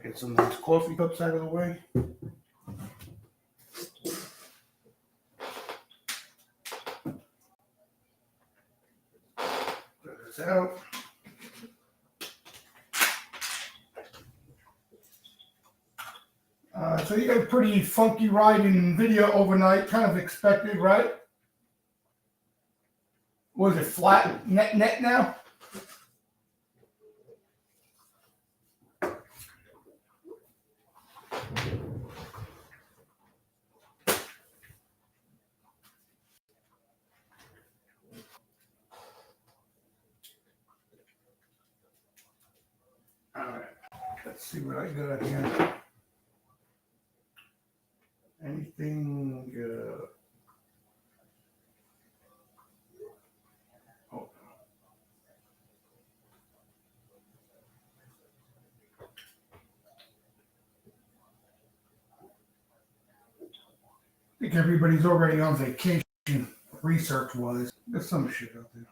Get some nice coffee cups out of the way. Put this out. So you got a pretty funky ride in video overnight, kind of expected, right? Was it flat net now? All right, let's see what I got here. Anything? Oh. I think everybody's already on vacation, research-wise. There's some shit out there.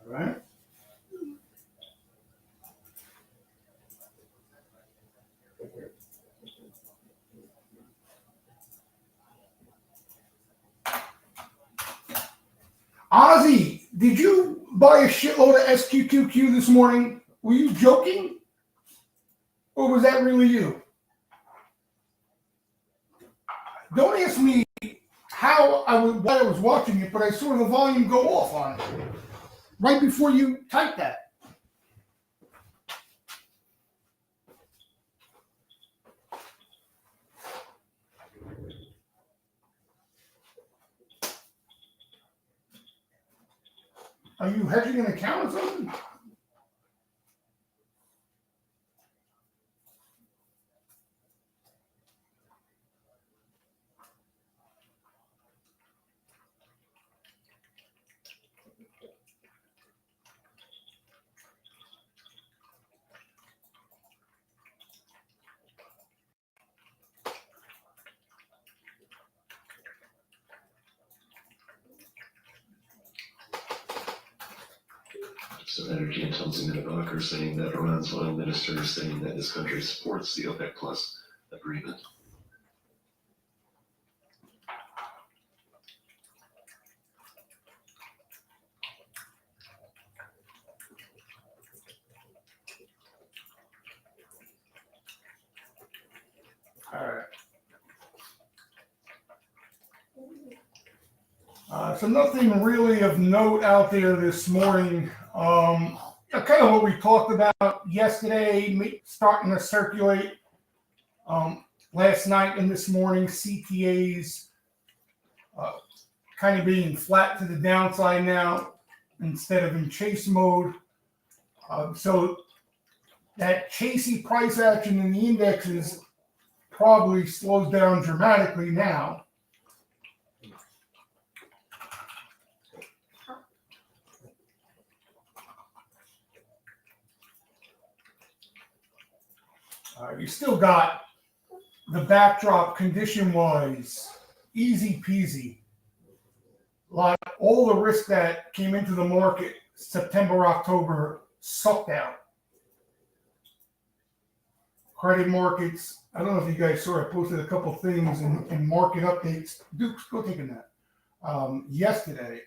All right. Ozzy, did you buy a shitload of SQ2Q this morning? Were you joking? Or was that really you? Don't ask me why I was watching it, but I saw the volume go off on it right before you typed that. Are you hedging an account or something? Some energy intelligence metabolic are saying that Iran's oil minister is saying that his country supports the OPEC Plus agreement. All right. So nothing really of note out there this morning. Kind of what we talked about yesterday, starting to circulate last night and this morning, CTAs kind of being flat to the downside now instead of in chase mode. So that chasey price action in the indexes probably slows down dramatically now. You still got the backdrop condition-wise, easy peasy. Like all the risk that came into the market September, October sucked out. Credit markets, I don't know if you guys saw, I posted a couple things in market updates. Duke's, go take a nap. Yesterday.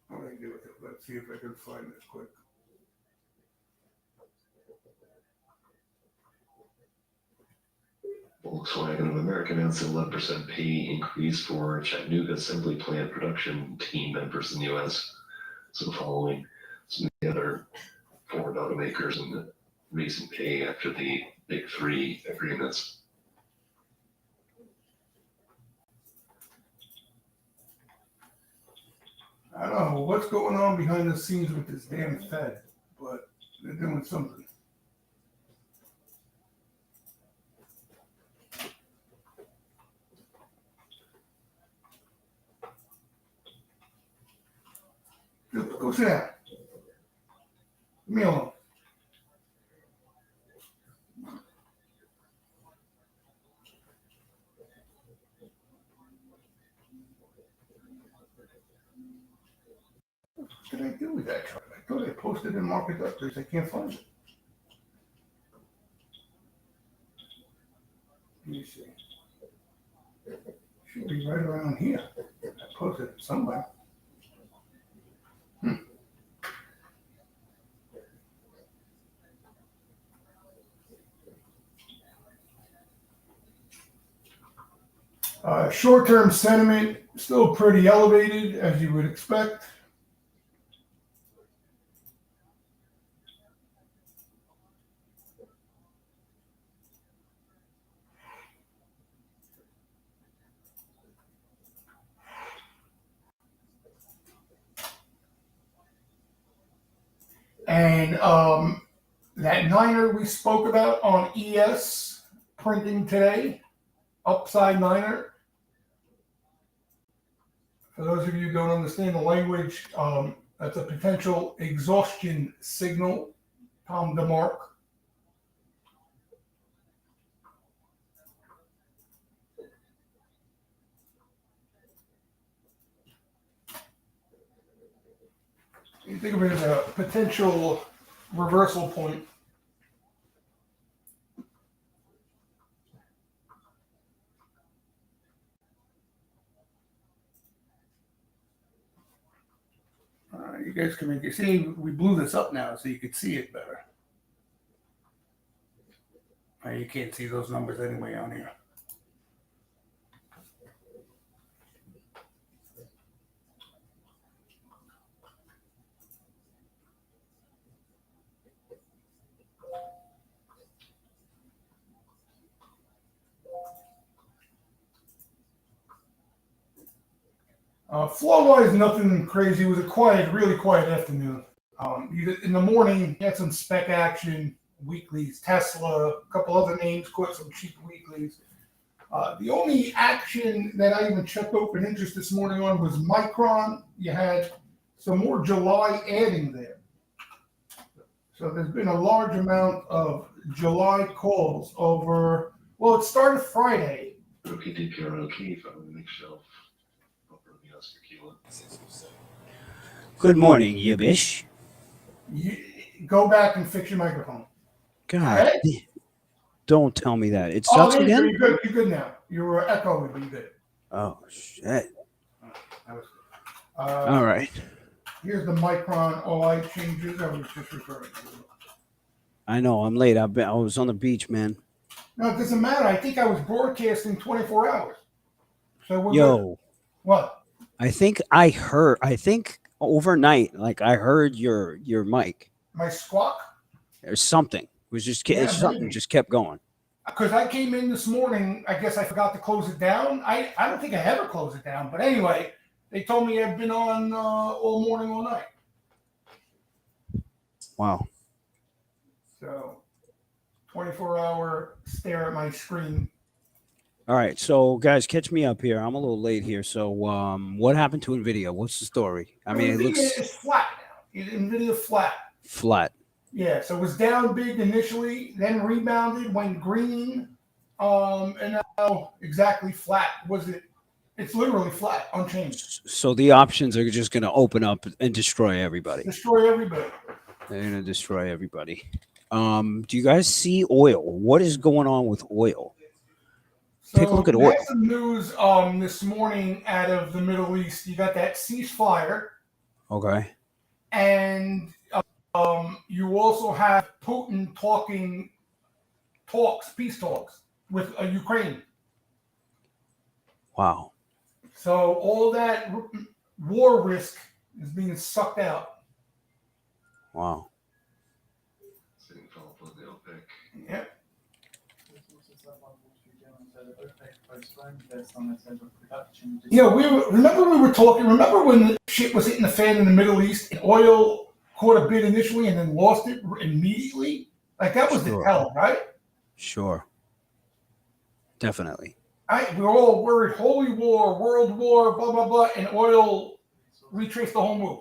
What do I do with it? Let's see if I can find this quick. Volkswagen of America announced an 11% pay increase for Chattanooga assembly plant production team members in the U.S. So following some of the other Ford automakers and raising pay after the Big Three agreements. I don't know what's going on behind the scenes with this damn Fed, but they're doing something. Go sit down. Leave me alone. What did I do with that chart? I thought I posted in market updates. I can't find it. Let me see. Should be right around here. I posted it somewhere. Short-term sentiment still pretty elevated, as you would expect. And that niner we spoke about on ES printing today, upside niner. For those of you who don't understand the language, that's a potential exhaustion signal, Tom DeMark. You think of it as a potential reversal point. You guys can make it. See, we blew this up now so you could see it better. You can't see those numbers anyway on here. Flow-wise, nothing crazy. It was a quiet, really quiet afternoon. In the morning, you had some spec action, weeklies, Tesla, a couple other names, caught some cheap weeklies. The only action that I even checked open interest this morning on was Micron. You had some more July adding there. So there's been a large amount of July calls over, well, it started Friday. Rookie DPRLK found the next shelf. Good morning, Yibish. Go back and fix your microphone. God, don't tell me that. It Oh, sucks there you go. again? You're good. You're good now. You were echoing, but you're good. Oh, shit. That was good. All right. Here's the Micron OI changes I was just referring to. I know, I'm late. I was on the beach, man. No, it doesn't matter. I think I was broadcasting 24 hours. So we're Yo. good. What? I think overnight, like I heard your mic. My squawk? Or something. It was just something just kept going. Because I came in this morning, I guess I forgot to close it down. I don't think I ever close it down. But anyway, they told me I've been on all morning, all night. Wow. So 24-hour stare at my screen. All right, so guys, catch me up here. I'm a little late here. So, what happened to Nvidia? What's the story? I mean, it looks it's flat now. Nvidia flat. Flat. Yeah, so it was down big initially, then rebounded, went green, and now exactly flat. It's literally flat, unchanged. So the options are just going to open up and destroy everybody. Destroy everybody. They're going to destroy everybody. Do you guys see oil? What is going on with oil? So take a look at we oil. had some news this morning out of the Middle East. You got that ceasefire. Okay. And you also have Putin peace talks. with Ukraine. Wow. So all that war risk is being sucked out. Wow. Sitting fall on the OPEC. Yeah. We were talking. Remember when the shit was hitting the fan in the Middle East and oil caught a bid initially and then lost it immediately? Like that was the Sure. hell, right? Sure. Definitely. We were all worried, holy war, world war, blah, blah, blah, and oil retraced the whole move.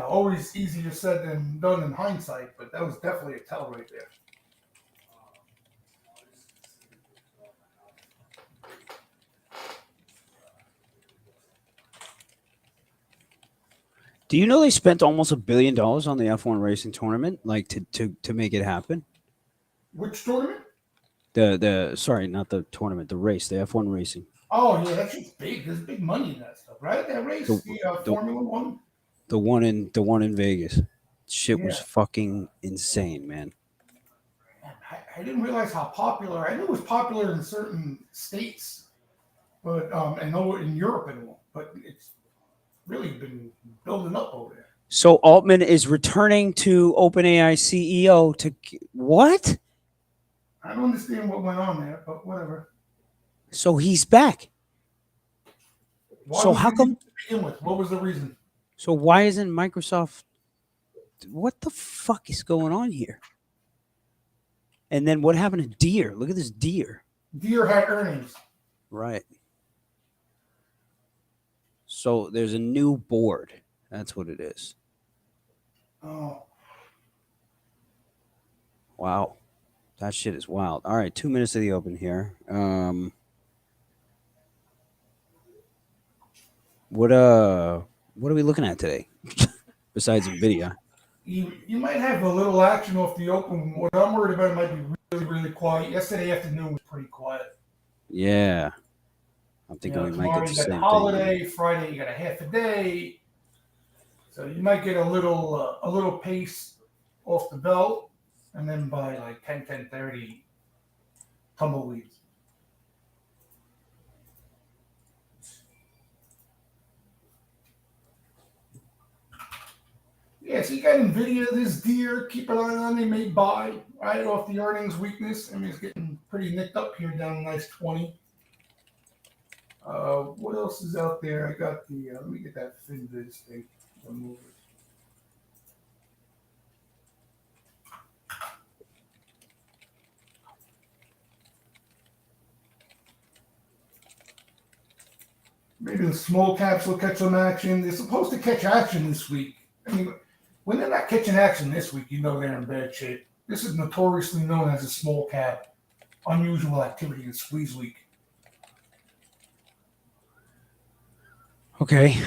Always easier said than done in hindsight, but that was definitely a tell right there. Do you know they spent almost $1 billion on the F1 racing tournament, like to make it happen? Which tournament? Sorry, not the tournament, the race, the F1 racing. Oh yeah, that's just big. There's big money in that stuff, right? That race, the Formula One. The one in Vegas. Shit was Yeah. fucking insane, man. I didn't realize how popular. I knew it was popular in certain states, but I know in Europe and all, but it's really been building up over there. So Altman is returning to OpenAI CEO to what? I don't understand what went on there, but whatever. So he's back. Why So was how he come? to begin with? What was the reason? So why isn't Microsoft? What the fuck is going on here? And then what happened to Deere? Look at this Deere. Deere had earnings. Right. So there's a new board. That's what it is. Oh, Wow. That shit is wild. All right, 2 minutes to the open here. What are we looking at today? Besides Nvidia. you might have a little action off the open. What I'm worried about, it might be really, really quiet. Yesterday afternoon was pretty quiet. Yeah. I'm thinking we might get the You same got thing. holiday. Friday, you got a half a day. So you might get a little pace off the belt, and then by like 10:30, tumbleweeds. Yeah, so you got Nvidia, this Deere, keep an eye on. They may buy right off the earnings weakness. I mean, it's getting pretty nicked up here, down a nice 20. What else is out there? I got the. Let me get that FinViz thing. Move it. Maybe the small caps will catch some action. They're supposed to catch action this week. I mean, when they're not catching action this week, you know they're in bad shape. This is notoriously known as a small cap, unusual activity in squeeze week. Okay.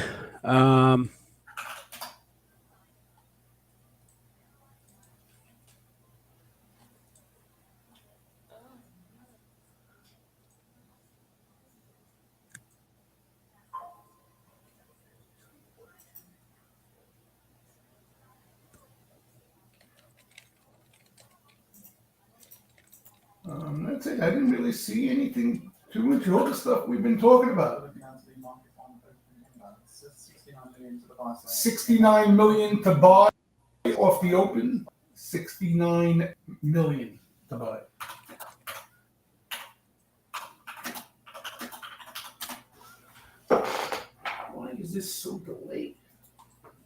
That's it. I didn't really see anything too much. All the stuff we've been talking about. 69 million to buy off the open. 69 million to buy. Why is this so delayed?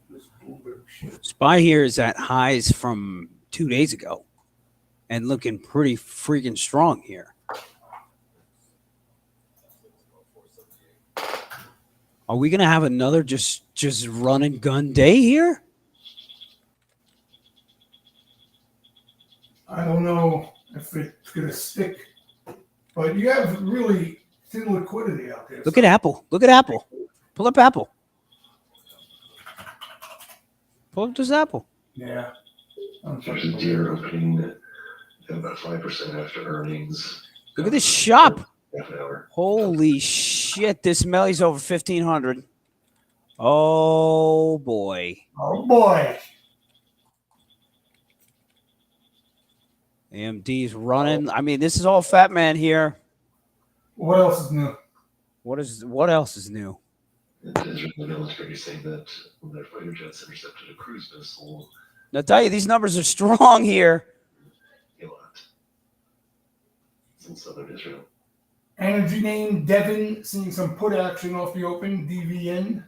This Bloomberg shit. SPY here is at highs from 2 days ago and looking pretty freaking strong here. Are we gonna have another just run and gun day here? I don't know if it's gonna stick, but you have really thin liquidity out there. Look at Apple. Look at Apple. Pull up Apple. Pull up this Apple. Yeah. There's a Deere opening at about 5% after earnings. Look at this shop. Half an hour. Holy shit! This Melly's over 1,500. Oh boy. Oh boy. AMD's running. I mean, this is all Fat Man here. What else is new? What else is new? The Israeli military saying that one of their fighter jets intercepted a cruise missile. Now, I tell you, these numbers are strong here. Eilat. It's in southern Israel. Energy name Devon seeing some put action off the open. DVN.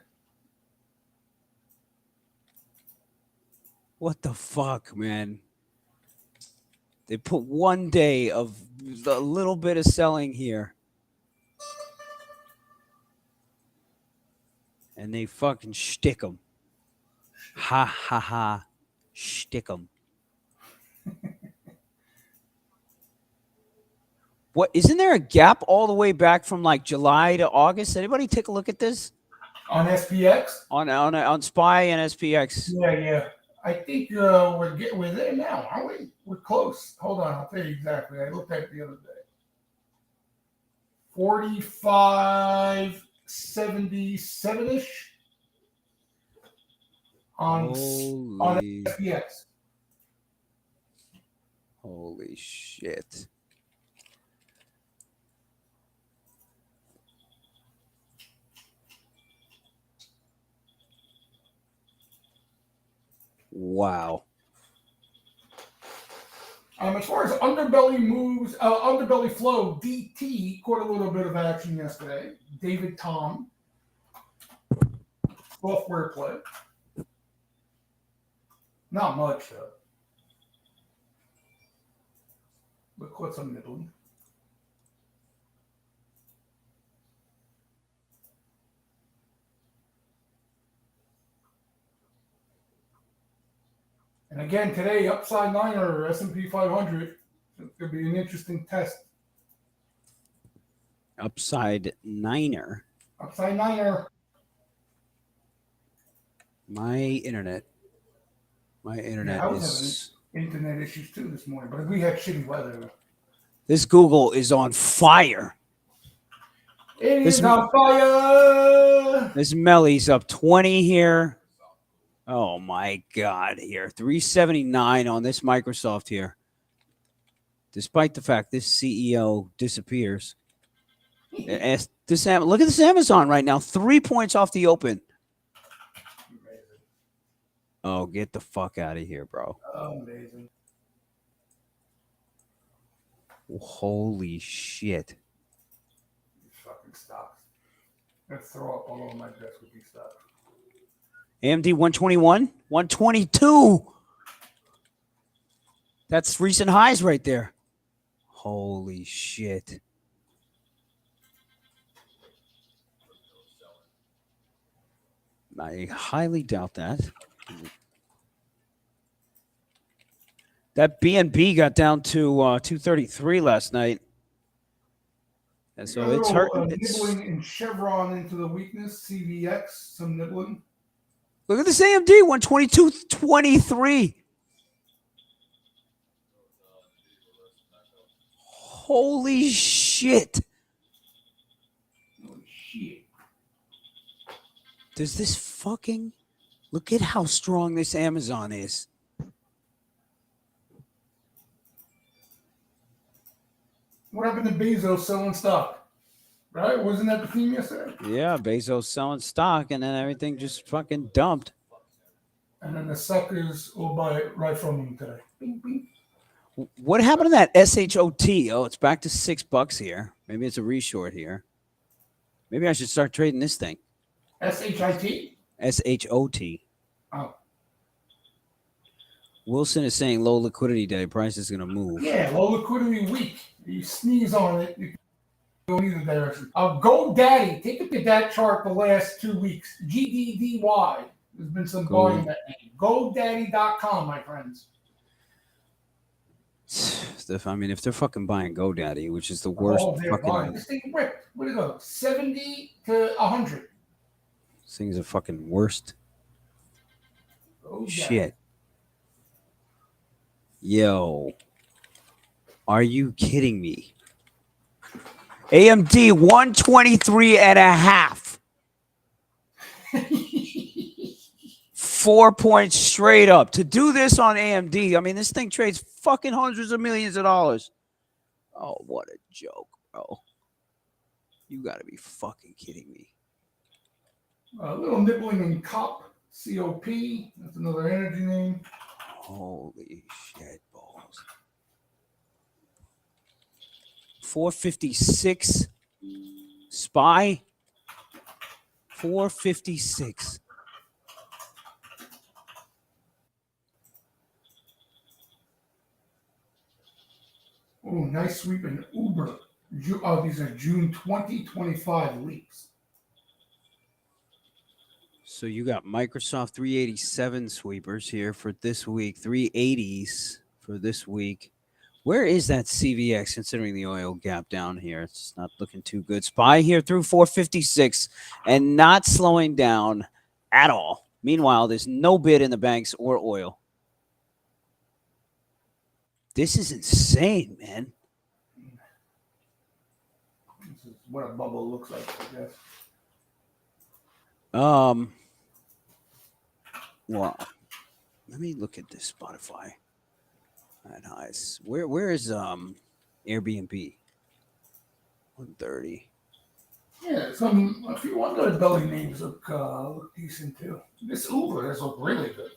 What the fuck, man? They put 1 day of a little bit of selling here. And they fucking shtick them. Ha ha ha. Shtick them. What, isn't there a gap all the way back from like July to August? Anybody take a look at this? On SPX? On SPY and SPX. Yeah. I think we're there now, aren't we? We're close. Hold on, I'll tell you exactly. I looked at it the other day. 45.77-ish on SPX. Holy shit. Wow. As far as underbelly moves, underbelly flow, DT caught a little bit of action yesterday. David Tom, software play. Not much though. But caught some nibbling. And again today, upside niner S&P 500. It's going to be an interesting test. Upside niner. Upside niner. My internet is. Internet issues too this morning, but we had shitty weather. This Google is on fire. It is on fire. This Melly's up 20 here. Oh my God! Here, 379 on this Microsoft here. Despite the fact this CEO disappears, look at this Amazon right now. 3 points off the open. Oh, get the fuck out of here, bro! Amazing. Holy shit! These fucking stocks. Let's throw up all over my desk with these stocks. AMD 121, 122. That's recent highs right there. Holy shit. I highly doubt that. That BNB got down to 233 last night. And so it's hurting. Nibbling in Chevron into the weakness. CVX, some nibbling. Look at this AMD, 122.23. Holy shit. Holy shit. Does this fucking... Look at how strong this Amazon is. What happened to Bezos selling stock? Right? Wasn't that the theme yesterday? Yeah, Bezos selling stock, and then everything just fucking dumped. And then the suckers will buy it right from him today. Bing, bing. What happened to that SHOT? Oh, it's back to $6 here. Maybe it's a reshort here. Maybe I should start trading this thing. SHIT? SHOT. Oh. Wilson is saying low liquidity day. Price is going to move. Yeah, low liquidity week. You sneeze on it, you can go in either direction. GoDaddy. Take a look at that chart the last 2 weeks. GDDY. There's been some buying in that name. GoDaddy.com, my friends. I mean, if they're fucking buying GoDaddy, which is the worst fucking... This thing ripped. Where'd it go? 70 to 100. These things are fucking worst. GoDaddy. Shit. Yo. Are you kidding me? AMD 123.5. 4 points straight up. To do this on AMD, I mean, this thing trades fucking hundreds of millions of dollars. Oh, what a joke, bro. You got to be fucking kidding me. A little nibbling in COP, COP. That's another energy name. Holy shit balls. 456 SPY. 456. Oh, nice sweep in Uber. Oh, these are June 2025 leaks. So you got Microsoft 387 sweepers here for this week, 380s for this week. Where is that CVX considering the oil gap down here? It's not looking too good. SPY here through 456 and not slowing down at all. Meanwhile, there's no bid in the banks or oil. This is insane, man. This is what a bubble looks like, I guess. Well, let me look at this Spotify at highs. Where is Airbnb? 130. Yeah, if you want those belly names look decent too. This Uber has looked really good.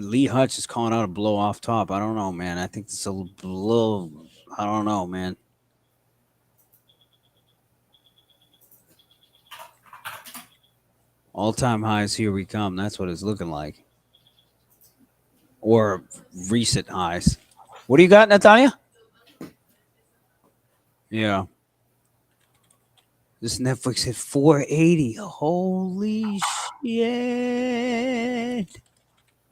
Lee Hutch is calling out a blow off top. I don't know, man. I think it's a blow. I don't know, man. All-time highs, here we come. That's what it's looking like. Or recent highs. What do you got, Natalia? Yeah. This Netflix hit 480. Holy shit.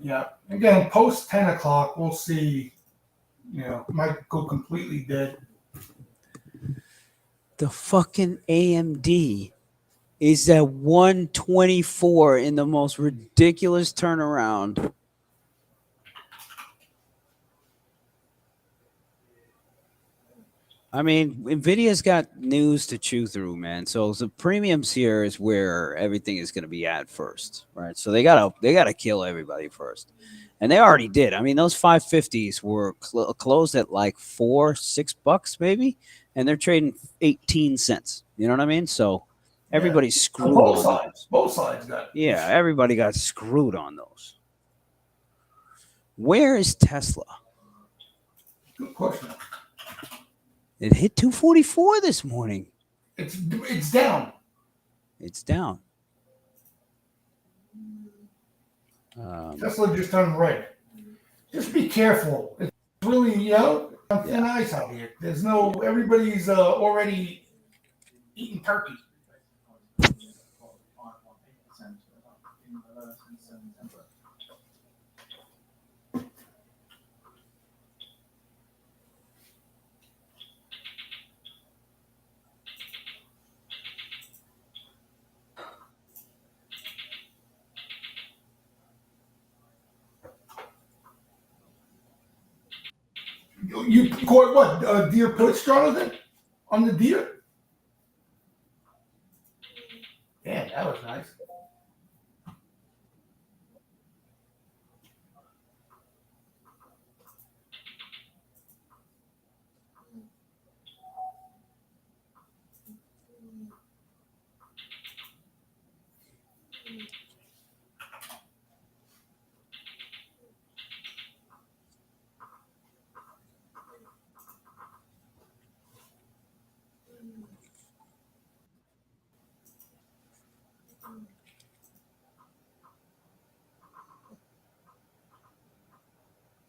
Yeah. Again, post 10 o'clock, we'll see. You know, might go completely dead. The fucking AMD is at 124 in the most ridiculous turnaround. I mean, NVIDIA's got news to chew through, man. So the premiums here is where everything is going to be at first, right? So they gotta kill everybody first, and they already did. I mean, those 550s were closed at like $4-6 maybe, and they're trading 18 cents. You know what I mean? So everybody's screwed. Both sides. Both sides got. Yeah, everybody got screwed on those. Where is Tesla? Good question. It hit 244 this morning. It's down. It's down. Tesla just turned red. Just be careful. It's really, thin ice out here. There's no. Everybody's already eating turkey. You caught what? Deer puts, Jonathan? On the deer? Yeah, that was nice.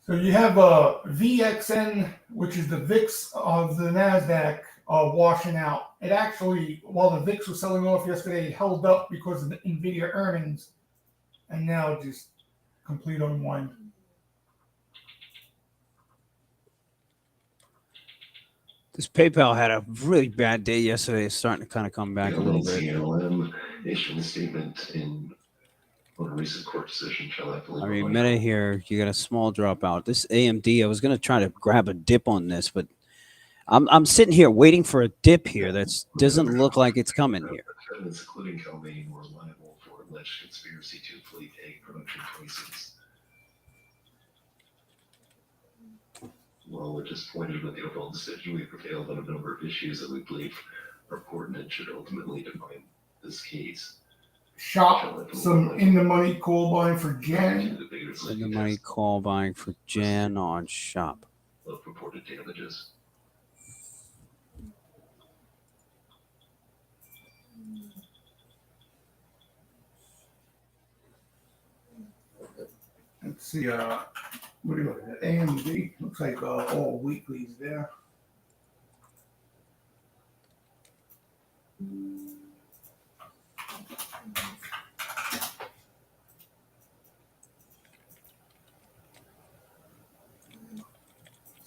So you have a VXN, which is the VIX of the NASDAQ, washing out. It actually, while the VIX was selling off yesterday, it held up because of the NVIDIA earnings, and now just complete unwind. This PayPal had a really bad day yesterday. It's starting to kind of come back a little bit. CLM issued a statement in a recent court decision, shall I believe? I mean, Meta here, you got a small dropout. This AMD, I was going to try to grab a dip on this, but I'm sitting here waiting for a dip here that doesn't look like it's coming here. Defendants, including Calmaine, were liable for alleged conspiracy to inflate egg production prices. Well, we're disappointed with the overall decision. We prevailed on a number of issues that we believe are important and should ultimately define this case. Shop, some in the money call buying for Jen. In the money call buying for Jen on shop. Of purported damages. Let's see, what do you look at? AMD. Looks like all weeklies there.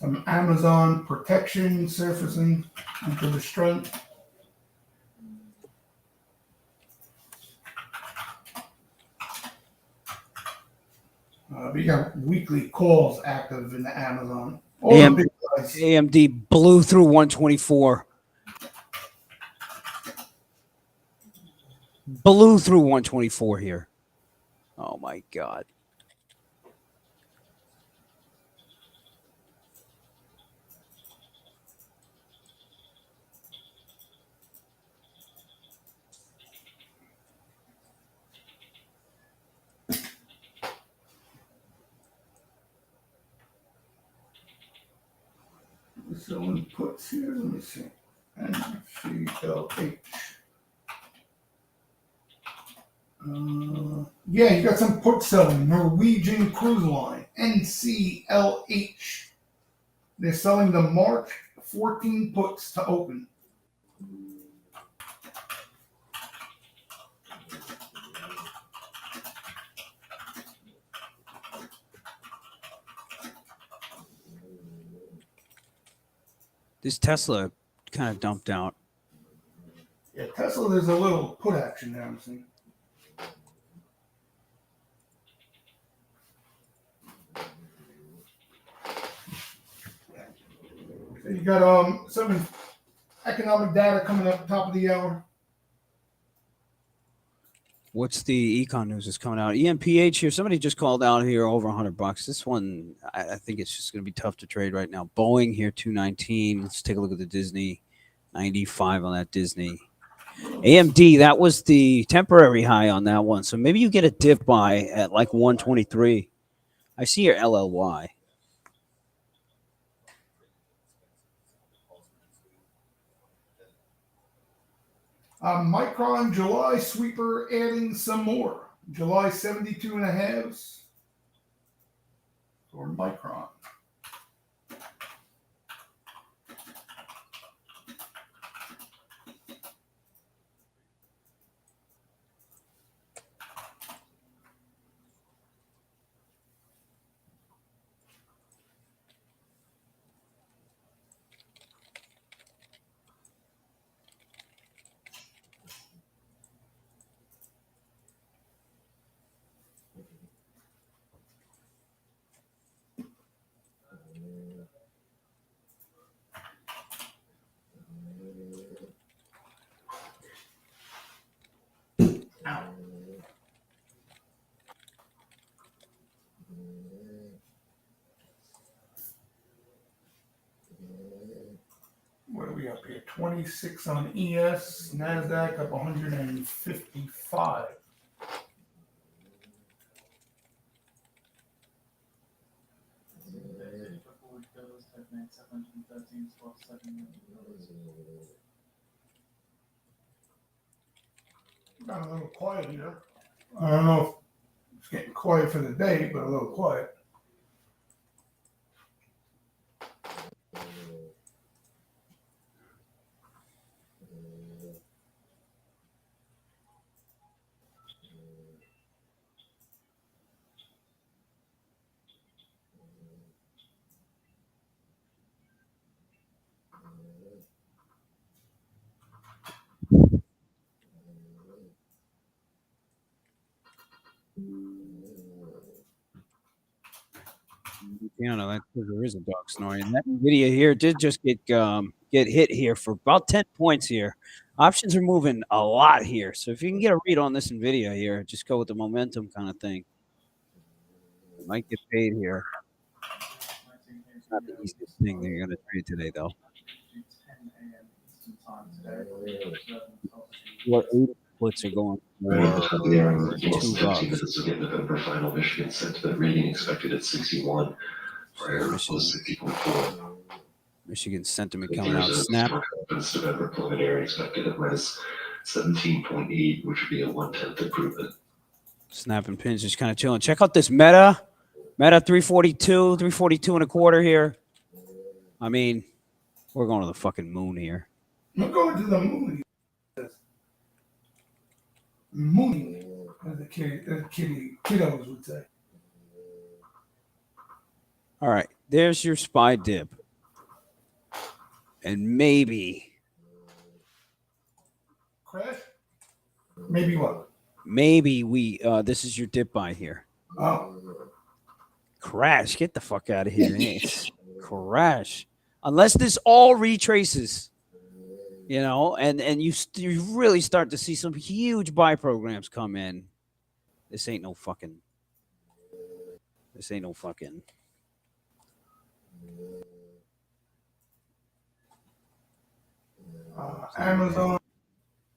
Some Amazon protection surfacing into the strength. We got weekly calls active in the Amazon. All the big guys. AMD blew through 124. Blew through 124 here. Oh my God. Someone puts here, let me see. NCLH. Yeah, you got some put selling. Norwegian Cruise Line, NCLH. They're selling the March 14 puts to open. This Tesla kind of dumped out. Yeah, Tesla, there's a little put action there, I'm seeing. So you got some economic data coming up top of the hour. What's the econ news that's coming out? EMPH here. Somebody just called out here over $100. This one, I think it's just going to be tough to trade right now. Boeing here, 219. Let's take a look at the Disney. 95 on that Disney. AMD, that was the temporary high on that one. So maybe you get a dip buy at like 123. I see your LLY. Micron July sweeper adding some more. July 72 and a halves for Micron. What are we up here? 26 on ES. NASDAQ up 155. Got a little quiet here. I don't know if it's getting quiet for the day, but a little quiet. You know, there is a dog snoring. And that video here did just get hit here for about 10 points here. Options are moving a lot here. So if you can get a read on this NVIDIA here, just go with the momentum kind of thing. You might get paid here. not the easiest thing they're going to trade today, though. 480 puts are going Right at the top of the hour, in for less than 2 15 bucks. minutes, we'll get November final Michigan sentiment rating expected at 61. Prior was 60.4. Michigan sentiment coming out. Snap. Consumer confidence November preliminary expected at minus 17.8, which would be a 1/10 improvement. Snap and pins just kind of chilling. Check out this Meta. Meta 342 and a quarter here. I mean, we're going to the fucking moon here. I'm going to the moon. Moon, as the kiddos would say. All right, there's your SPY dip. And maybe Crash? Maybe what? we this is your dip buy here. Oh, Crash, get the fuck out of here. It's crash. Unless this all retraces, you know, and you really start to see some huge buy programs come in. This ain't no fucking. Amazon,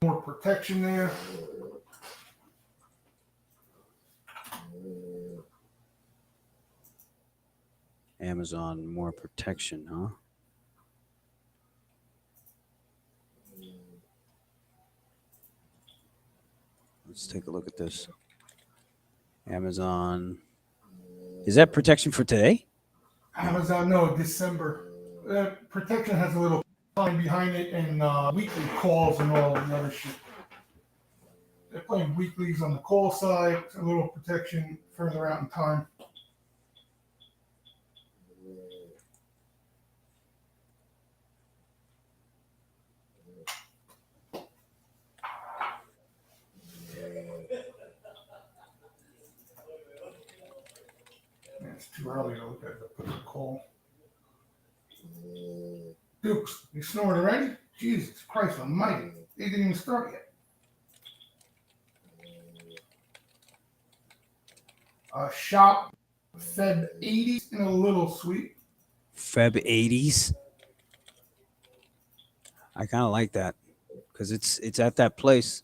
more protection there. Amazon, more protection, huh? Let's take a look at this. Amazon. Is that protection for today? Amazon, no, December. Protection has a little time behind it and weekly calls and all the other shit. They're playing weeklies on the call side, a little protection further out in time. It's too early to look at the call. Dukes, you snoring already? Jesus Christ almighty. They didn't even start yet. Shop Feb 80s in a little sweet. Feb 80s. I kind of like that because it's at that place.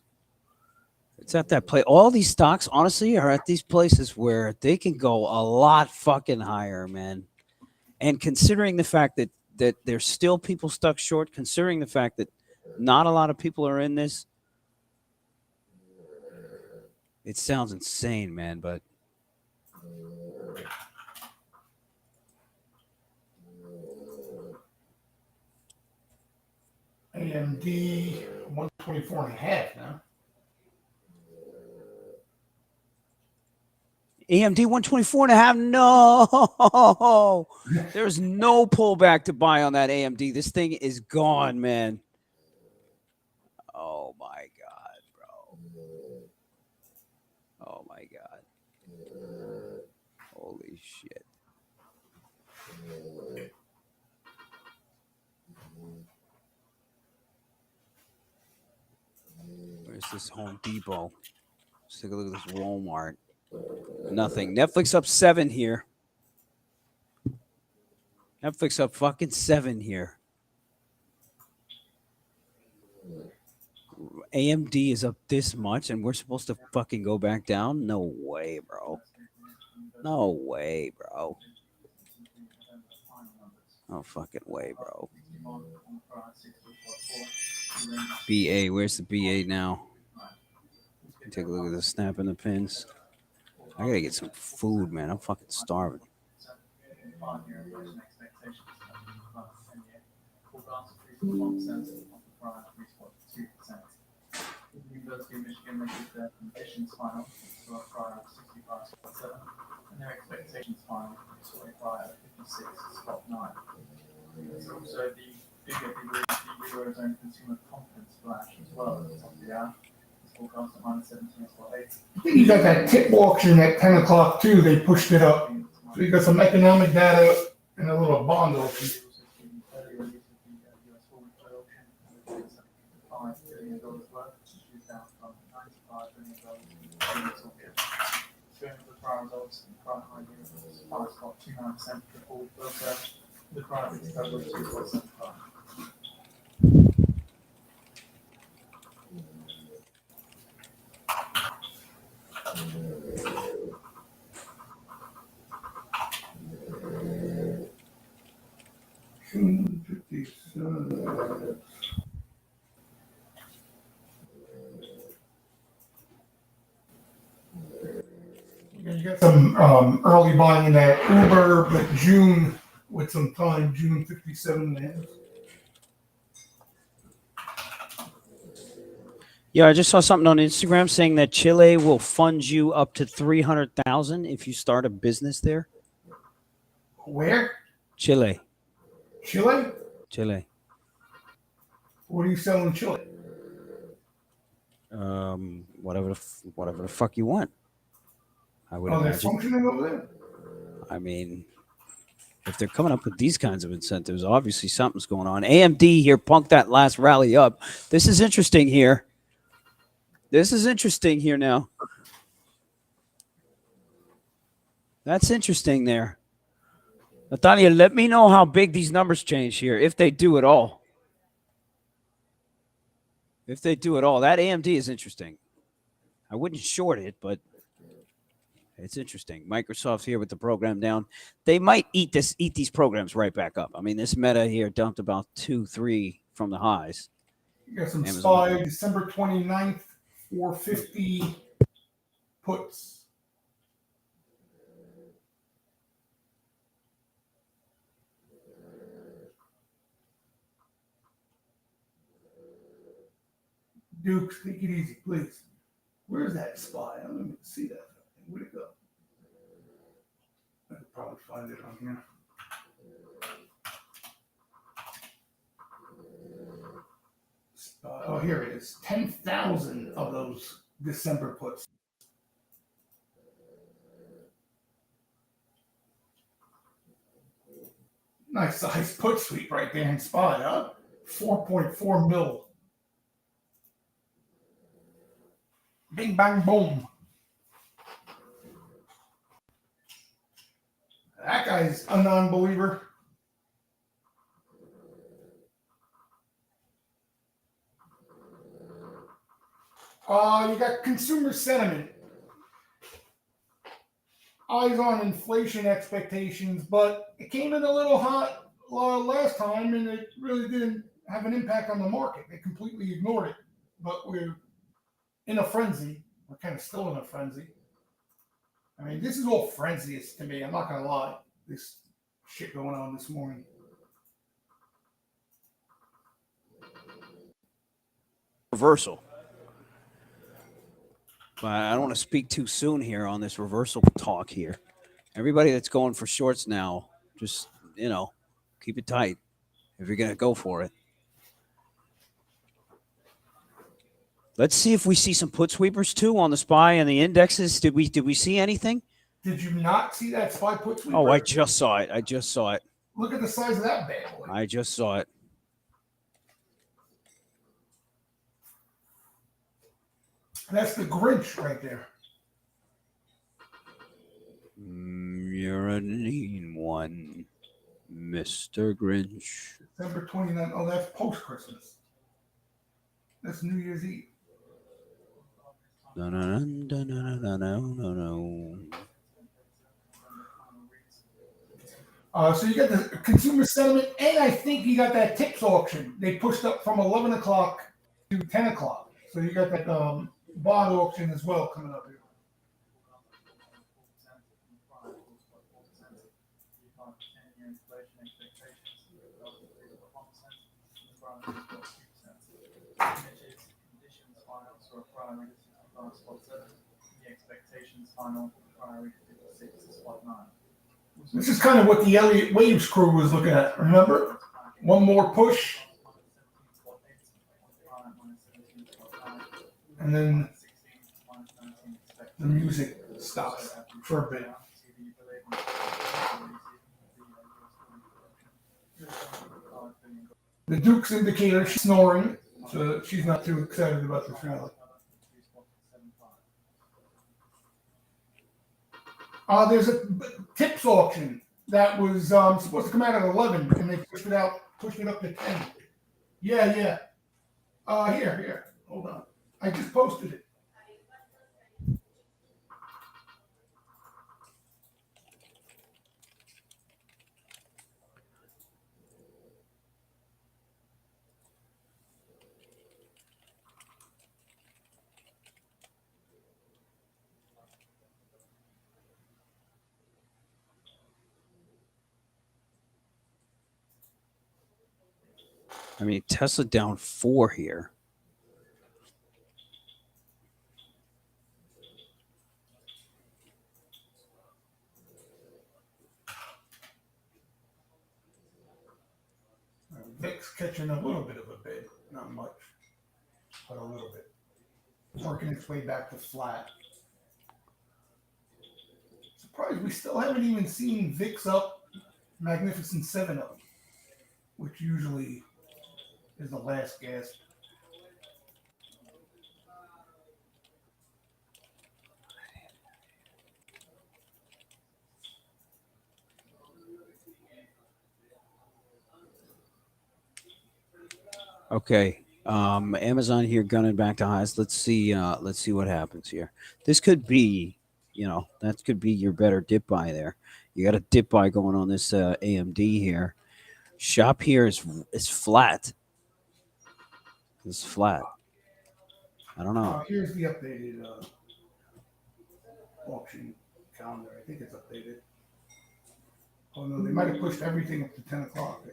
It's at that place. All these stocks, honestly, are at these places where they can go a lot fucking higher, man. And considering the fact that there's still people stuck short, considering the fact that not a lot of people are in this, it sounds insane, man. But AMD 124 and a half now. AMD 124 and a half. No, there's no pullback to buy on that AMD. This thing is gone, man. Oh my God, bro. Oh my God. Holy shit. Where's this Home Depot? Let's take a look at this Walmart. Nothing. Netflix up 7 here. Netflix up fucking 7 here. AMD is up this much and we're supposed to fucking go back down? No way, bro. No way, bro. No fucking way, bro. BA, where's the BA now? Take a look at the snap and the pins. I gotta get some food, man. I'm fucking starving. Michigan received their conditions final, so prior 65.7, and their expectations final, so prior 56.9. There's also the bigger Eurozone consumer confidence flash as well at the top of the hour. It's forecast at minus 17.8. You got that tip auction at 10 o'clock too. They pushed it up. So you got some economic data and a little bond auction. Results and price got 29% for full filter, The price is probably 2.75. June 57. You got some early buying in that Uber, but June with some time, June 57 and a half. Yeah, I just saw something on Instagram saying that Chile will fund you up to $300,000 if you start a business there. Where? Chile. Chile? Chile. What are you selling Chile? Whatever the fuck you want. I would Oh, they're imagine. functioning over there? I mean, if they're coming up with these kinds of incentives, obviously something's going on. AMD here punked that last rally up. This is interesting here. This is interesting here now. That's interesting there. Natalia, let me know how big these numbers change here, if they do at all. If they do at all. That AMD is interesting. I wouldn't short it, but it's interesting. Microsoft's here with the program down. They might eat these programs right back up. I mean, this Meta here dumped about 2-3 from the highs. You got some Amazon. SPY, December 29th, 450 puts. Dukes, take it easy, please. Where's that SPY? I don't even see that. Where'd it go? I could probably find it on here. Oh, here it is. 10,000 of those December puts. Nice size put sweep right there in SPY, huh? 4.4 mil. Bing, bang, boom. That guy's a non-believer. You got consumer sentiment. Eyes on inflation expectations, but it came in a little hot last time, and it really didn't have an impact on the market. They completely ignored it. But we're in a frenzy. We're kind of still in a frenzy. I mean, this is all frenzious to me. I'm not going to lie. This shit going on this morning. Reversal. But I don't want to speak too soon here on this reversal talk here. Everybody that's going for shorts now, just, keep it tight if you're going to go for it. Let's see if we see some put sweepers too on the SPY and the indexes. Did we see anything? Did you not see that SPY put sweeper? Oh, I just saw it. Look at the size of that bad boy. I just saw it. That's the Grinch right there. You're a mean one, Mr. Grinch. December 29th. Oh, that's post-Christmas. That's New Year's Eve. No. So you got the consumer sentiment, and I think you got that tips auction. They pushed up from 11 o'clock to 10 o'clock. So you got that bond auction as well coming up here. This is kind of what the Elliott Waves crew was looking at. Remember? One more push. And then the music stops for a bit. The Duke's indicator, she's snoring, so she's not too excited about this rally. There's a tips auction that was supposed to come out at 11, and they pushed it up to 10. Yeah. Here. Hold on. I just posted it. I mean, Tesla down 4 here. VIX catching a little bit of a bid, not much, but a little bit. Working its way back to flat. Surprised we still haven't even seen VIX up Magnificent 7 up, which usually is the last gasp. Okay. Amazon here gunning back to highs. Let's see what happens here. This could be, that could be your better dip buy there. You got a dip buy going on this AMD here. Shop here is flat. It's flat. I don't know. Here's the updated auction calendar. I think it's updated. Oh no, they might have pushed everything up to 10 o'clock.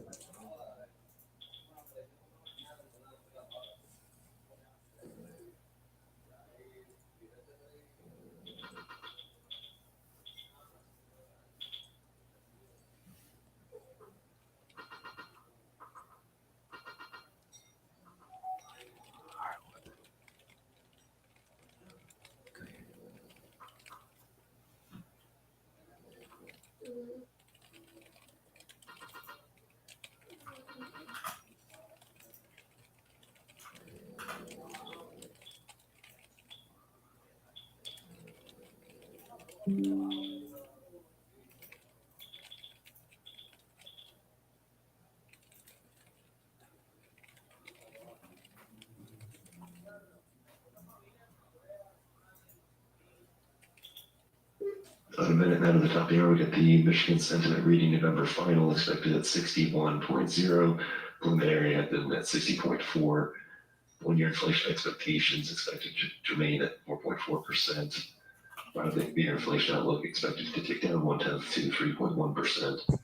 About a minute now to the top here, we got the Michigan sentiment reading November final expected at 61.0. Preliminary had been at 60.4. One-year inflation expectations expected to remain at 4.4%. Five-year inflation outlook expected to tick down 0.1 to 3.1%.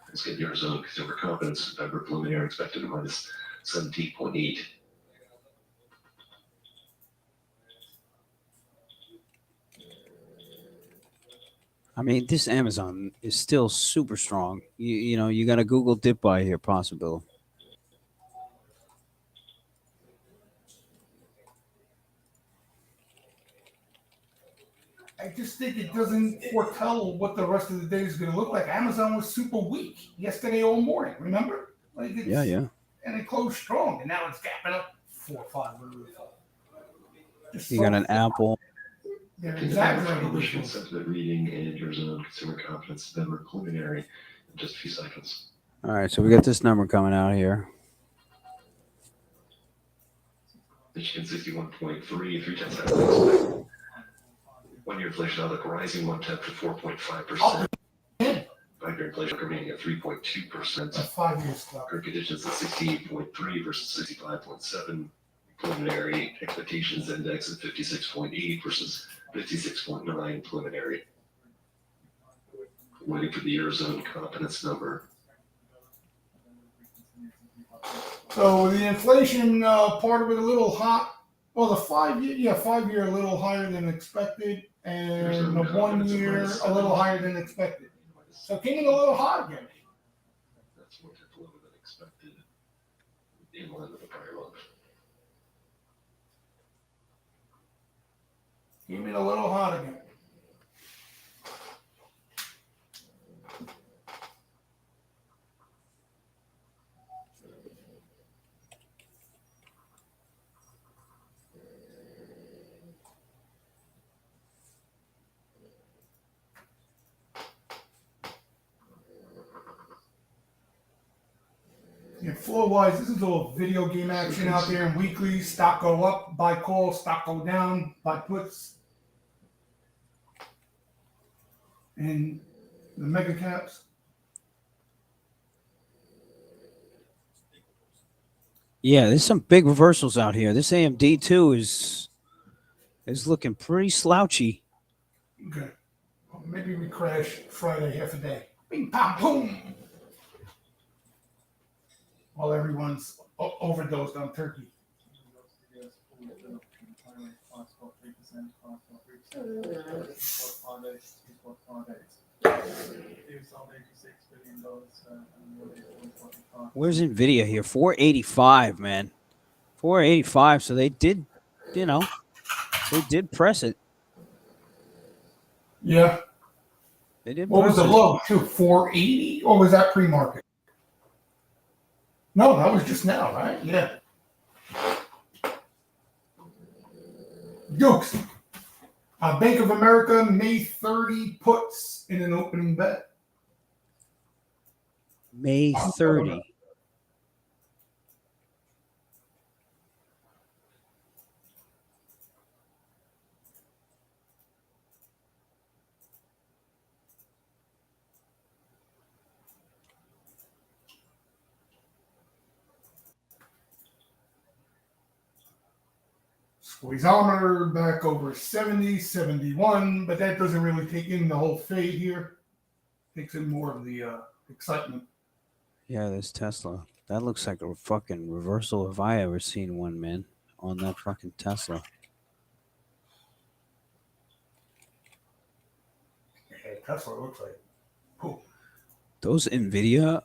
Let's get the Arizona consumer confidence November preliminary expected at minus 17.8. I mean, this Amazon is still super strong. You got a Google dip buy here, possible. I just think it doesn't foretell what the rest of the day is going to look like. Amazon was super weak yesterday all morning. Remember? Yeah. And it closed strong, and now it's gapping up 4 or 5. You got an Apple. They're Final exaggerating. Michigan sentiment reading and Arizona consumer confidence November preliminary in just a few seconds. All right, so we got this number coming out here. Michigan 61.3, 3/10 expected. One-year inflation outlook rising 0.1 to 4.5%. Five-year inflation remaining at 3.2%. 5 years stuff. Current conditions at 68.3 versus 65.7. Preliminary expectations index at 56.8 versus 56.9 preliminary. Waiting for the Arizona confidence number. So the inflation part of it a little hot. Well, the 5-year a little higher than expected, and the 1 year a little higher than expected. So it came in a little hot again. That's more lower than expected. In line with the prior month. Came in a little hot again. flow wise, this is all video game action out there in weekly. Stock go up, buy call, stock go down, buy puts. And the mega caps. Yeah, there's some big reversals out here. This AMD too is looking pretty slouchy. Okay. Well, maybe we crash Friday half a day. Bing, pam, boom. While everyone's overdosed on turkey. Where's Nvidia here? 485, man. 485. So they did, they did press it. Yeah. They did. What was the low? 480, or was that pre-market? No, that was just now, right? Yeah. Dukes. Bank of America May 30 puts in an opening bet. May 30. Squeezometer back over 70, 71, but that doesn't really take in the whole fade here. Takes in more of the excitement. Yeah, there's Tesla. That looks like a fucking reversal if I ever seen one, man, on that fucking Tesla. Yeah, Tesla looks like poop. Those Nvidia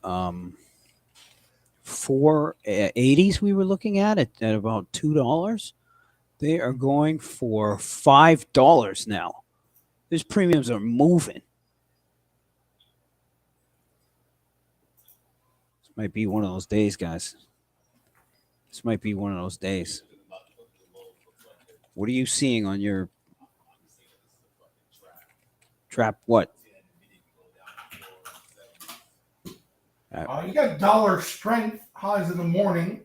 480s we were looking at about $2. They are going for $5 now. These premiums are moving. This might be one of those days, guys. This might be one of those days. What are you seeing on your trap? What? You got dollar strength highs in the morning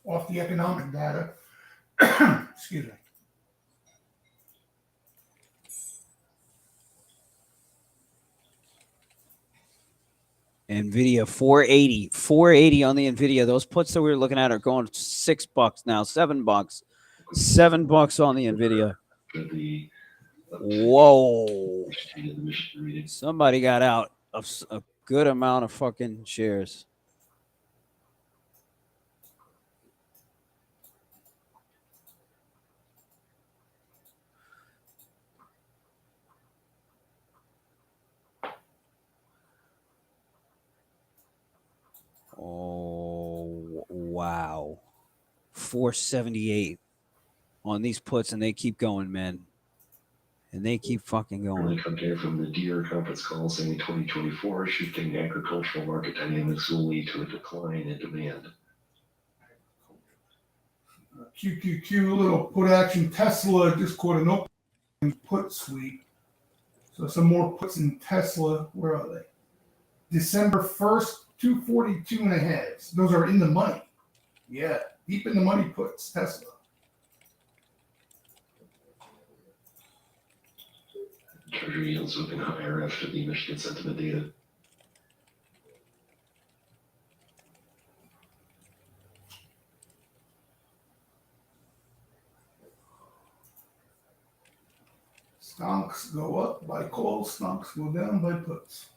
off the economic data. Excuse me. Nvidia 480 on the Nvidia. Those puts that we were looking at are going $6 now, $7, $7 on the Nvidia. Whoa! Somebody got out of a good amount of fucking shares. Oh, wow. 478 on these puts, and they keep going, man. And they keep fucking going. Really come here from the Deere conference call saying 2024 shifting agricultural market dynamics will lead to a decline in demand. QQQ, little put action. Tesla just caught an open put sweep. So some more puts in Tesla. Where are they? December 1st, 242 and a half. Those are in the money. Yeah, deep in the money puts Tesla. Treasury yields moving higher after the Michigan sentiment data. Stonks go up by calls, stonks go down by puts.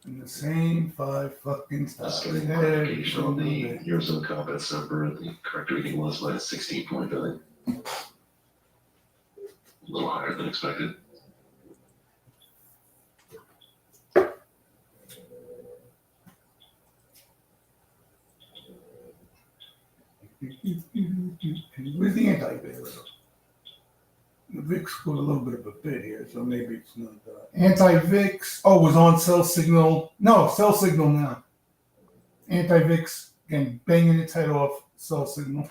And the same five fucking stocks. Starting clarification on the Eurozone confidence number, the correct reading was minus 16.9. A little higher than expected. Where's the anti-VIX? The VIX got a little bit of a bid here, so maybe it's not. Anti-VIX, was on sell signal. No, sell signal now. Anti-VIX, again, banging its head off, sell signal.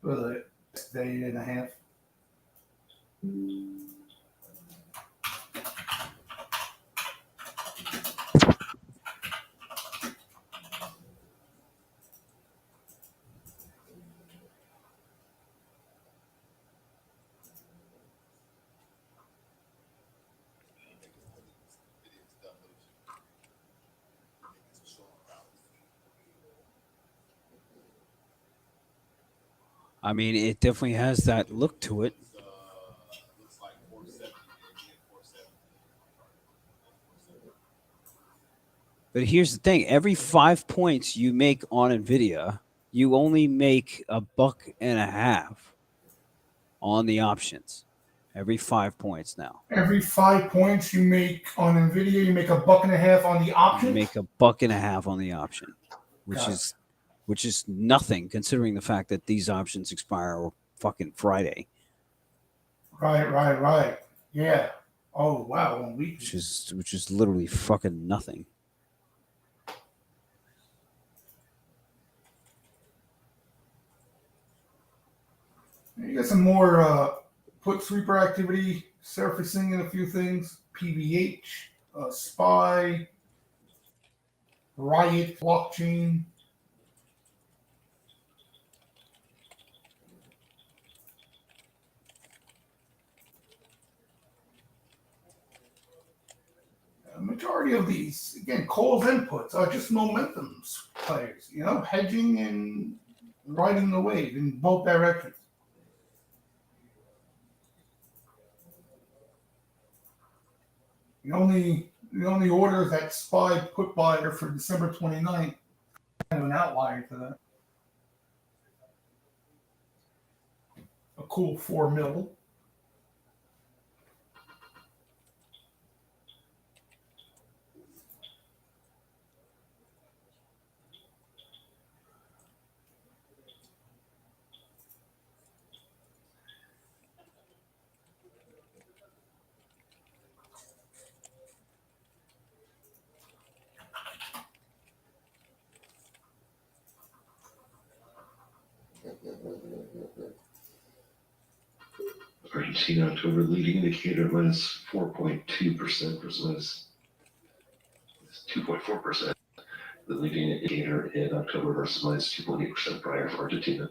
For the day and a half. I mean, it definitely has that look to it. But here's the thing: every 5 points you make on Nvidia, you only make $1.50 on the options. Every 5 points now. Every 5 points you make on Nvidia, you make $1.50 on the You option. make $1.50 on the option, which Got it. is nothing considering the fact that these options expire fucking Friday, Right. Yeah. Oh wow, 1 week. which is literally fucking nothing. You got some more put sweeper activity surfacing in a few things. PVH, SPY, Riot blockchain. A majority of these, again, calls inputs are just momentums players, hedging and riding the wave in both directions. The only order is that SPY put buyer for December 29th, kind of an outlier to that. A cool 4 mil. Argentina October leading indicator minus 4.2% versus minus 2.4%. The leading indicator in October versus minus 2.8% prior for Argentina.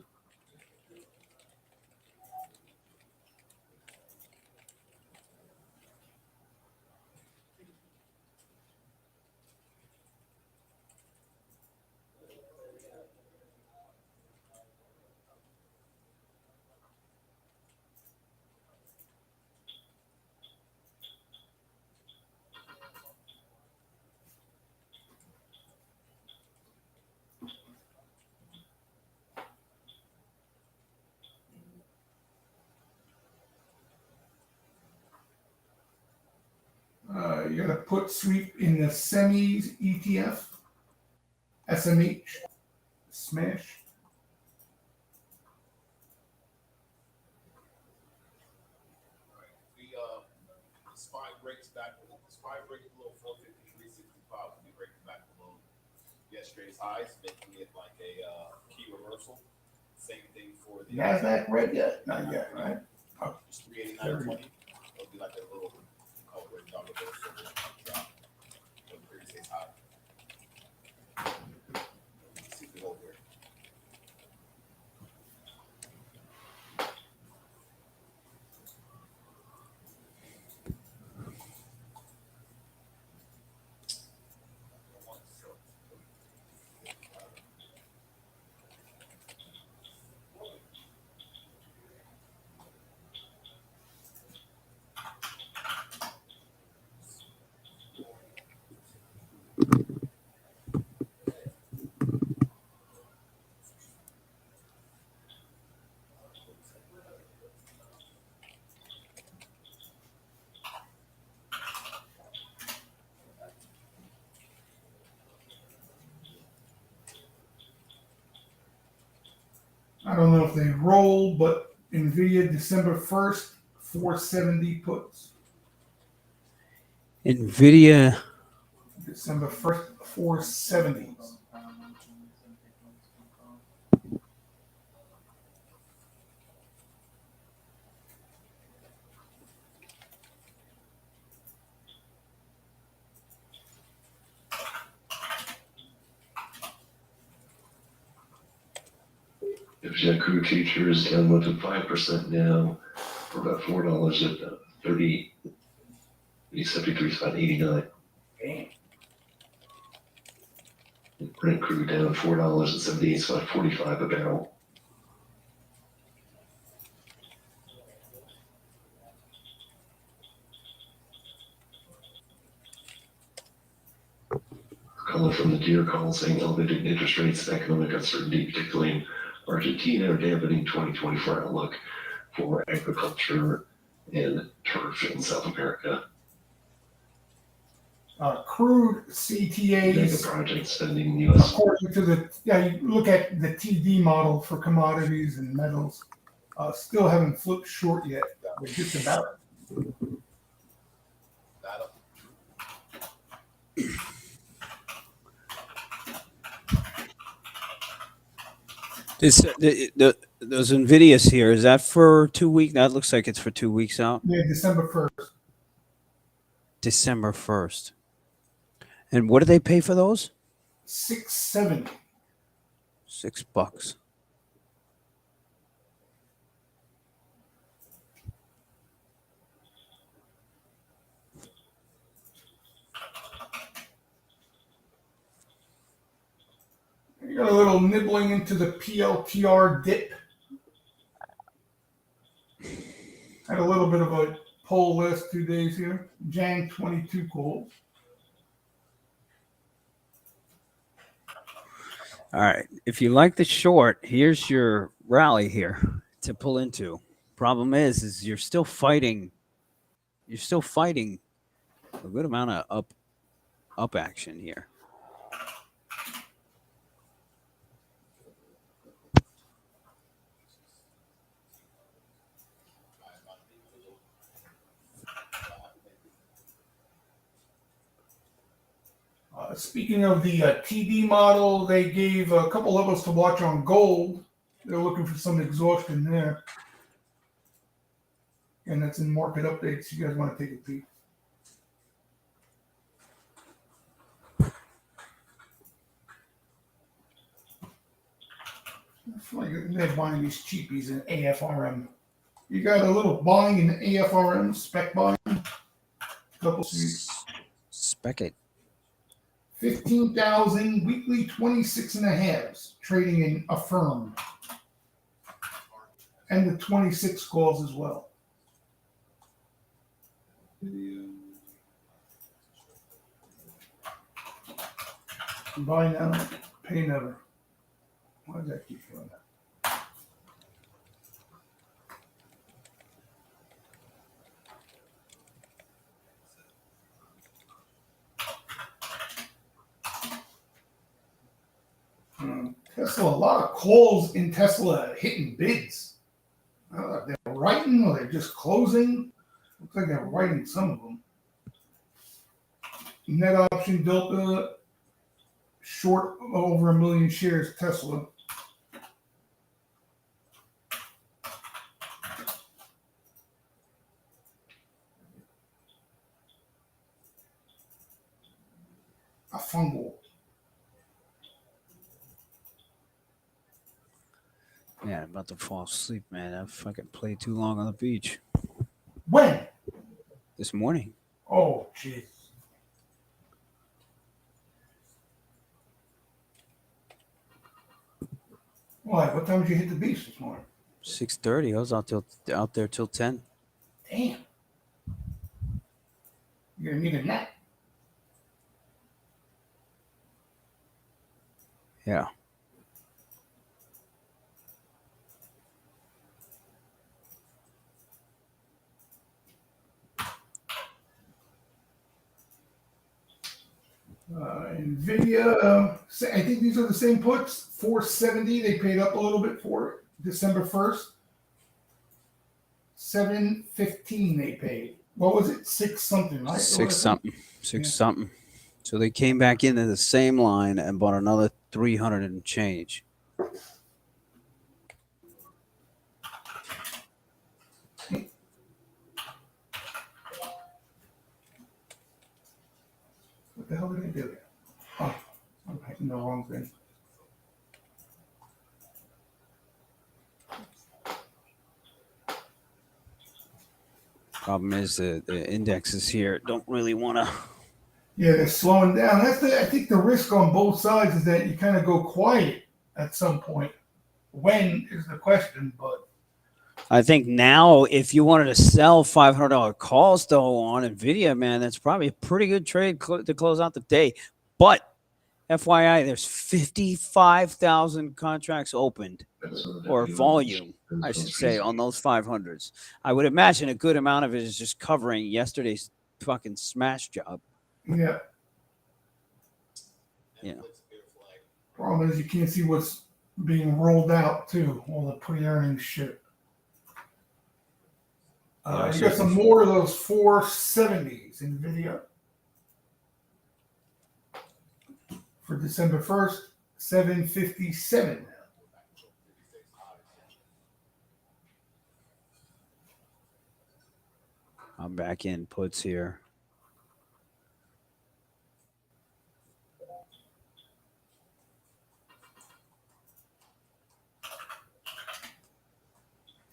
You got to put sweep in the semis ETF, SMH, smash. The SPY breaks back. The SPY breaks below 453.65. We break back below yesterday's highs, making it like a key reversal. Same thing for the NASDAQ red yet? Not yet, right? Just 389.20. It'll be like a little upward dollar reversal drop from the previous high. See if we hold here. I don't know if they roll, but Nvidia December 1st, 470 puts. Nvidia, December 1st, 470. If crude futures down 1.5% now, for about $4 at 73 is about 89. Damn. And Brent crude down $4 at 78 is about 45 a barrel. from the Deer call saying elevated interest rates, economic uncertainty, particularly in Argentina, are dampening 2024 outlook for agriculture and turf in South America. Crude Mega CTAs, project spending in the U.S. according to you look at the TD model for commodities and metals, still haven't flipped short yet. We're just about. That'll- Those Nvidias here, is that for 2 weeks? That looks like it's for 2 weeks out. Yeah, December 1st. December 1st. And what do they pay for those? $6.70. $6. You got a little nibbling into the PLTR dip. Had a little bit of a pull last 2 days here. Jan 22 calls. All right. If you like the short, here's your rally here to pull into. Problem is you're still fighting. You're still fighting a good amount of up action here. Speaking of the TD model, they gave a couple levels to watch on gold. They're looking for some exhaustion there. And that's in market updates. You guys want to take a peek. It's like they're buying these cheapies in AFRM. You got a little buying in AFRM, spec buying. Couple Spec it. 15,000 weekly 26.5s trading in Affirm. And the 26 calls as well. Buy now, pay never. Why does that keep doing that? Tesla, a lot of calls in Tesla hitting bids. They're writing or they're just closing. Looks like they're writing some of them. Net option Delta short over 1 million shares Tesla. A fungal. Yeah, I'm about to fall asleep, man. I fucking played too long on the beach When? this morning. Oh, jeez. Why? What time did you hit the beach this morning? 6:30. I was out there till 10. Damn. You're gonna need a nap. Yeah. Nvidia, I think these are the same puts. 470. They paid up a little bit for it. December 1st. 715 they paid. What was it? 6 something, right? Six something. Yeah. Something. So they came back into the same line and bought another 300 and change. What the hell did I do there? Oh, I'm hitting the wrong thing. Problem is the indexes here don't really want to. Yeah, they're slowing down. I think the risk on both sides is that you kind of go quiet at some point. When is the question, but I think now, if you wanted to sell $500 calls though on Nvidia, man, that's probably a pretty good trade to close out the day. But FYI, there's 55,000 contracts opened, or volume, I should say, on those 500s. I would imagine a good amount of it is just covering yesterday's fucking smash job. Yeah. Yeah. Problem is you can't see what's being rolled out too. All the pre-earnings shit. You got some more of those 470s in video for December 1st, 757. I'm back in puts here.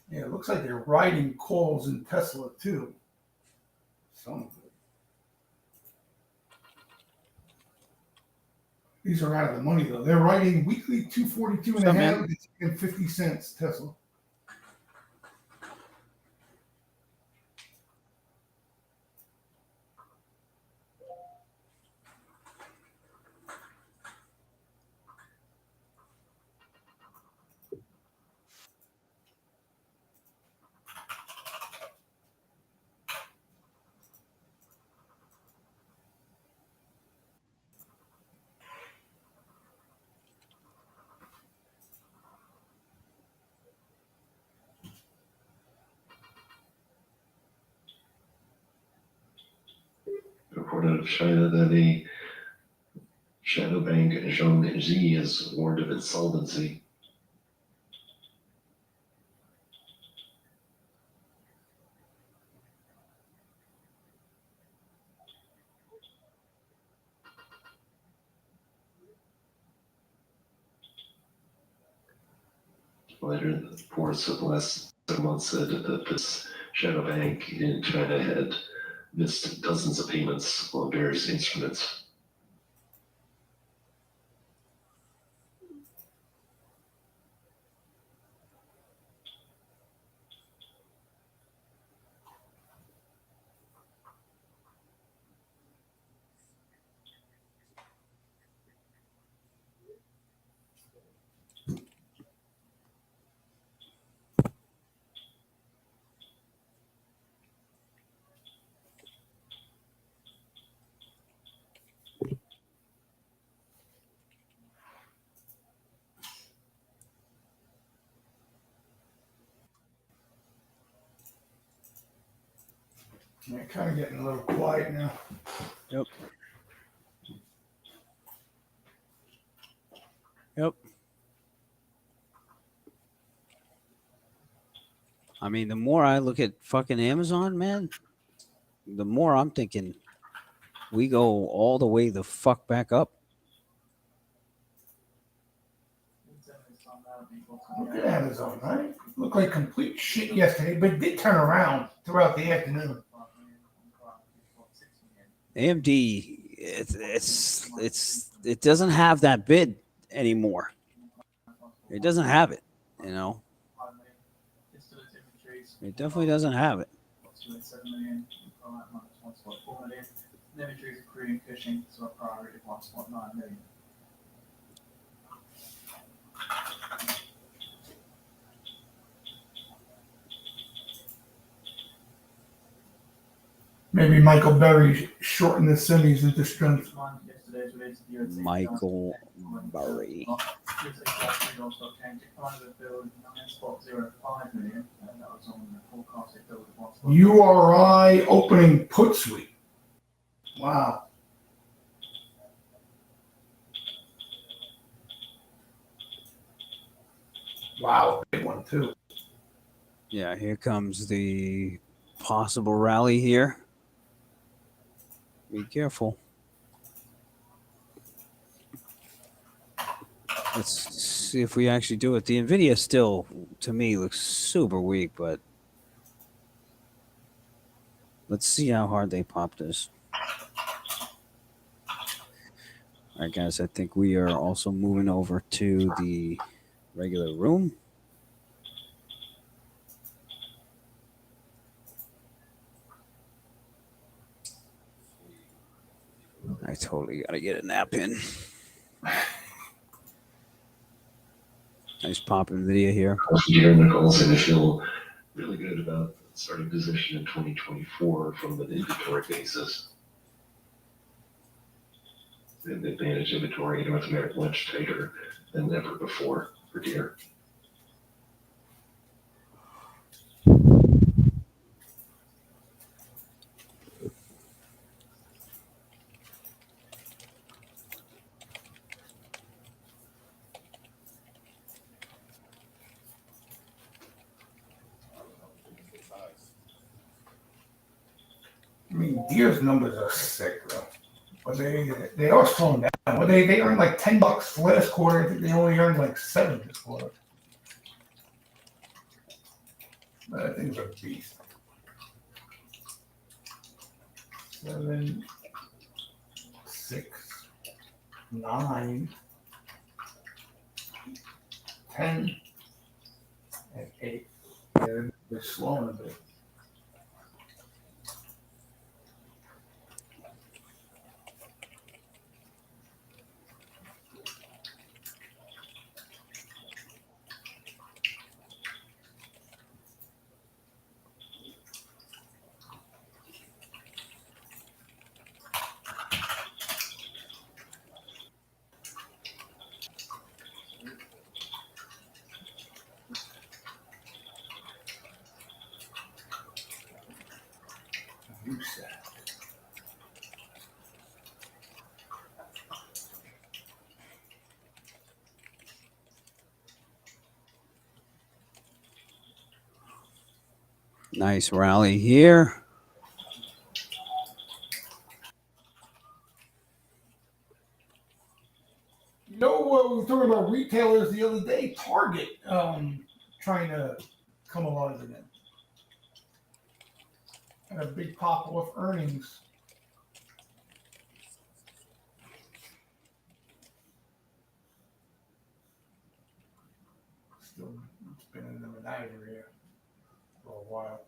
Yeah, it looks like they're riding calls in Tesla too. Some of it. These are out of the money though. They're riding weekly 242 and a half and 50 cents Tesla. Reported out of China that a shadow bank, Zhongzi, has warned of insolvency. Later, the reports of the last 7 months said that this shadow bank in China had missed dozens of payments on various instruments. Yeah, kind of getting a little quiet now. Yep. Yep. I mean, the more I look at fucking Amazon, man, the more I'm thinking we go all the way the fuck back up. Look at Amazon, right? Looked like complete shit yesterday, but it did turn around throughout the afternoon. AMD, it doesn't have that bid anymore. It doesn't have it, you know. It definitely doesn't have it. Inventories accruing Cushing, so a priority of 1.9 million. Maybe Michael Berry shortened the semis into strength. Michael Burry. URI opening put suite. Wow. Wow, big one too. Yeah, here comes the possible rally here. Be careful. Let's see if we actually do it. The NVIDIA still, to me, looks super weak, but let's see how hard they pop this. All right, guys, I think we are also moving over to the regular room. I totally got to get a nap in. Nice popping video here. Deer Nichols, and I feel really good about the starting position in 2024 from an inventory basis. The advantage inventory in North America much tighter than ever before for deer. I mean, deer's numbers are sick, though. But they are slowing down. Well, they earned like $10 last quarter. I think they only earned like 7 this quarter. But things are beast. 7, 6, 9, 10, and 8. They're slowing a bit. You said. Nice rally here. You know what we were talking about retailers the other day? Target trying to come alive again. Had a big pop off earnings. Still, it's been in the menagerie here for a while.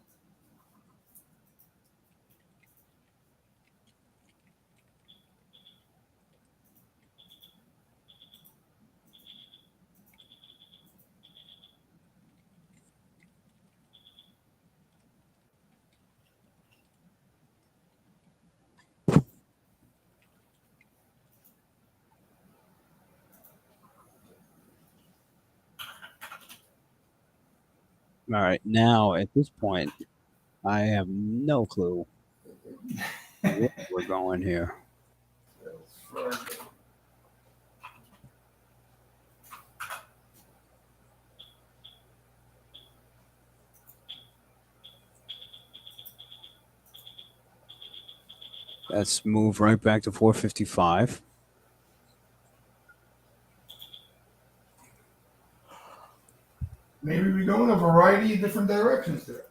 All right. Now, at this point, I have no clue where we're going here. Let's move right back to 455. Maybe we go in a variety of different directions there.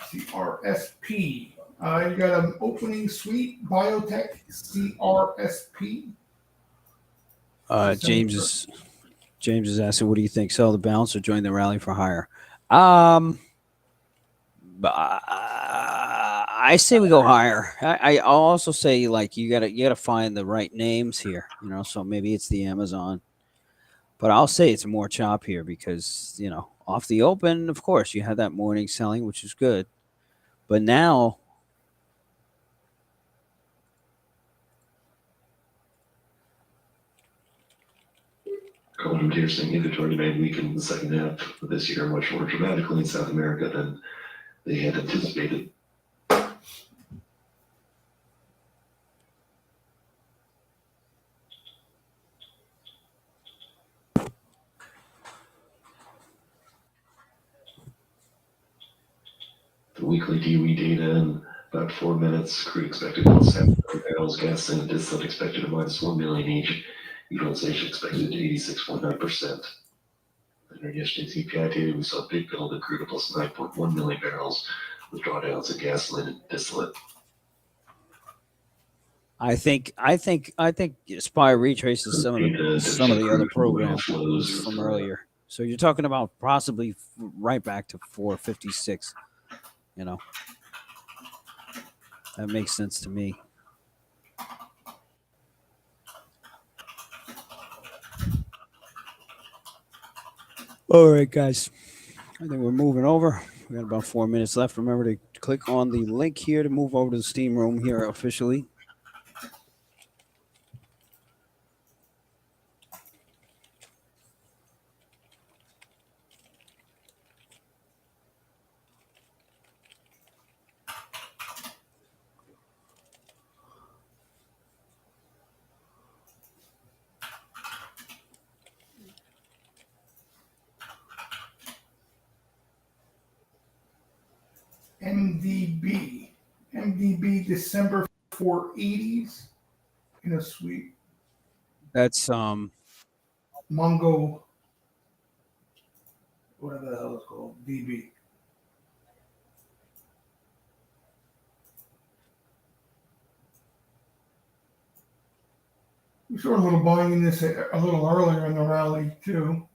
CRSP. You got an opening suite, biotech, CRSP. James is asking, what do you think? Sell the balance or join the rally for higher? I say we go higher. I'll also say, like, you gotta find the right names here, so maybe it's the Amazon. But I'll say it's more chop here because, off the open, of course, you had that morning selling, which is good. But now, Golden deer saying inventory may weaken in the second half of this year much more dramatically in South America than they had anticipated. The weekly DOE data in about 4 minutes. Crude expected to 7 barrels, gasoline and distillate expected to -1 million each. Utilization expected to 86.9%. In our yesterday's EPI data, we saw a big build in crude of plus 9.1 million barrels with drawdowns of gasoline and distillate. I think SPY retraces some of the other programs from earlier. So you're talking about possibly right back to 456. That makes sense to me. All right, guys. I think we're moving over. We got about 4 minutes left. Remember to click on the link here to move over to the Steam Room here officially. MDB December 480s in a suite. That's Mongo, whatever the hell it's called, DB. We saw a little buying in this a little earlier in the rally too.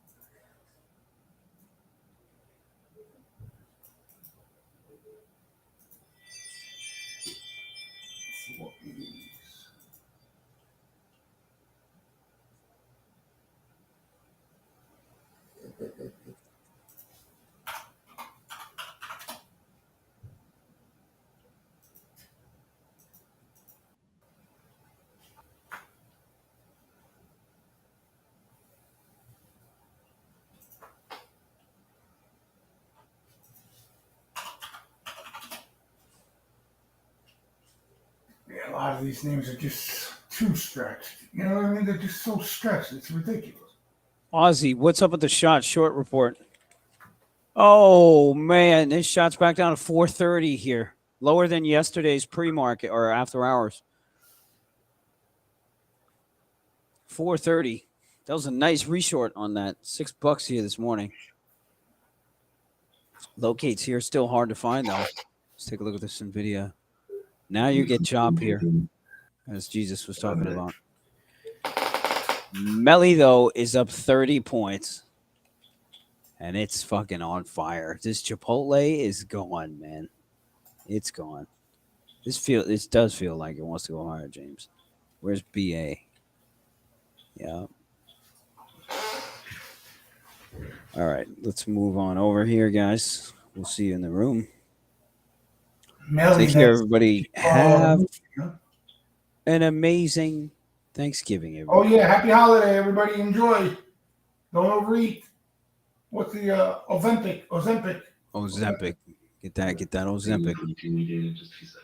Yeah, a lot of these names are just too stretched. You know what I mean? They're just so stretched. It's ridiculous. Ozzy. What's up with the shot short report? Oh, man. This shot's back down to 430 here. Lower than yesterday's pre-market or after hours. 430. That was a nice reshort on that. $6 here this morning. Locates here still hard to find though. Let's take a look at this NVIDIA. Now you get chop here, as Jesus was talking about. Melly though is up 30 points, and it's fucking on fire. This Chipotle is gone, man. It's gone. This does feel like it wants to go higher, James. Where's BA? Yeah. All right, let's move on over here, guys. We'll see you in the room. Melly, Take care, everybody. Have yeah. an amazing Thanksgiving, Oh everybody. yeah, happy holiday, everybody. Enjoy. Don't overeat. What's the Ozempic? Ozempic. Get that Ozempic. Just 2 seconds.